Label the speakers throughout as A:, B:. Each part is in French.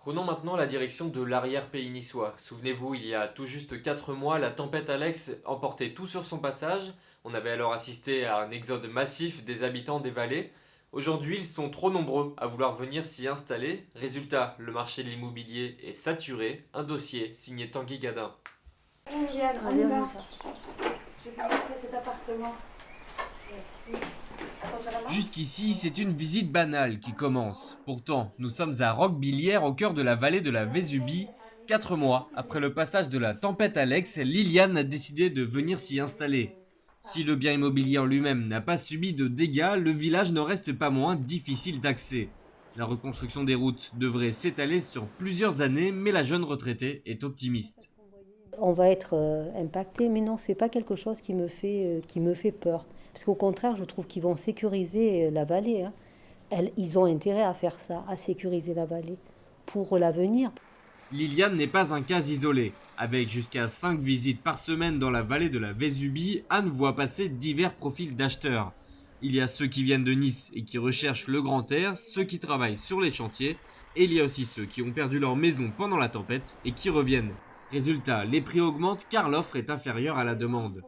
A: Prenons maintenant la direction de l'arrière-pays niçois. Souvenez-vous, il y a tout juste 4 mois, la tempête Alex emportait tout sur son passage. On avait alors assisté à un exode massif des habitants des vallées. Aujourd'hui, ils sont trop nombreux à vouloir venir s'y installer. Résultat, le marché de l'immobilier est saturé. Un dossier signé Tanguy Gadin.
B: Liliane, on y va. Je vais vous montrer cet appartement. Merci. Attention à la main.
C: Jusqu'ici, c'est une visite banale qui commence. Pourtant, nous sommes à Roquebillière, au cœur de la vallée de la Vésubie. 4 mois après le passage de la tempête Alex, Liliane a décidé de venir s'y installer. Si le bien immobilier en lui-même n'a pas subi de dégâts, le village n'en reste pas moins difficile d'accès. La reconstruction des routes devrait s'étaler sur plusieurs années, mais la jeune retraitée est optimiste.
D: On va être impacté, mais non, c'est pas quelque chose qui me fait peur. Parce qu'au contraire, je trouve qu'ils vont sécuriser la vallée. Hein. Ils ont intérêt à faire ça, à sécuriser la vallée pour l'avenir.
C: Liliane n'est pas un cas isolé. Avec jusqu'à 5 visites par semaine dans la vallée de la Vésubie, Anne voit passer divers profils d'acheteurs. Il y a ceux qui viennent de Nice et qui recherchent le grand air, ceux qui travaillent sur les chantiers, et il y a aussi ceux qui ont perdu leur maison pendant la tempête et qui reviennent. Résultat, les prix augmentent car l'offre est inférieure à la demande.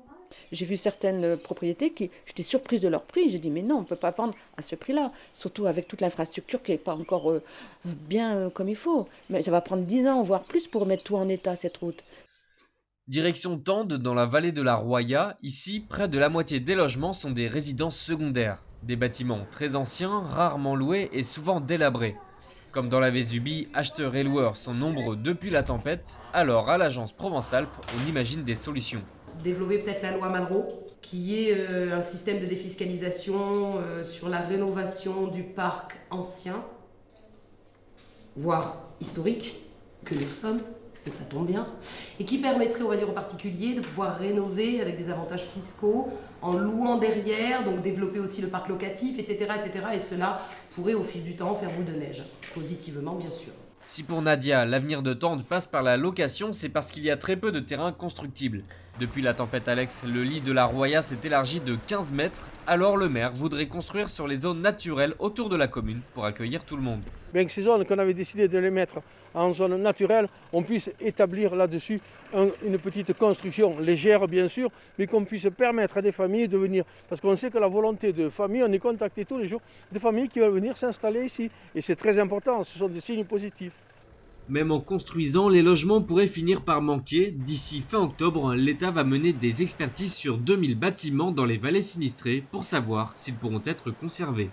E: J'ai vu certaines propriétés qui, j'étais surprise de leur prix. J'ai dit, mais non, on ne peut pas vendre à ce prix-là. Surtout avec toute l'infrastructure qui n'est pas encore bien comme il faut. Mais ça va prendre 10 ans, voire plus, pour mettre tout en état, cette route.
C: Direction Tende, dans la vallée de la Roya. Ici, près de la moitié des logements sont des résidences secondaires. Des bâtiments très anciens, rarement loués et souvent délabrés. Comme dans la Vésubie, acheteurs et loueurs sont nombreux depuis la tempête. Alors, à l'agence Provence-Alpes, on imagine des solutions.
F: Développer peut-être la loi Malraux, qui est un système de défiscalisation sur la rénovation du parc ancien, voire historique, que nous sommes, donc ça tombe bien, et qui permettrait, on va dire, aux particuliers de pouvoir rénover avec des avantages fiscaux, en louant derrière, donc développer aussi le parc locatif, etc., etc. Et cela pourrait, au fil du temps, faire boule de neige, positivement, bien sûr.
C: Si pour Nadia, l'avenir de Tende passe par la location, c'est parce qu'il y a très peu de terrain constructible. Depuis la tempête Alex, le lit de la Roya s'est élargi de 15 mètres, alors le maire voudrait construire sur les zones naturelles autour de la commune pour accueillir tout le monde.
G: Bien que ces zones qu'on avait décidé de les mettre en zone naturelle, on puisse établir là-dessus une petite construction légère bien sûr, mais qu'on puisse permettre à des familles de venir. Parce qu'on sait que la volonté de famille, on est contacté tous les jours de familles qui veulent venir s'installer ici. Et c'est très important, ce sont des signes positifs.
C: Même en construisant, les logements pourraient finir par manquer. D'ici fin octobre, l'État va mener des expertises sur 2000 bâtiments dans les vallées sinistrées pour savoir s'ils pourront être conservés.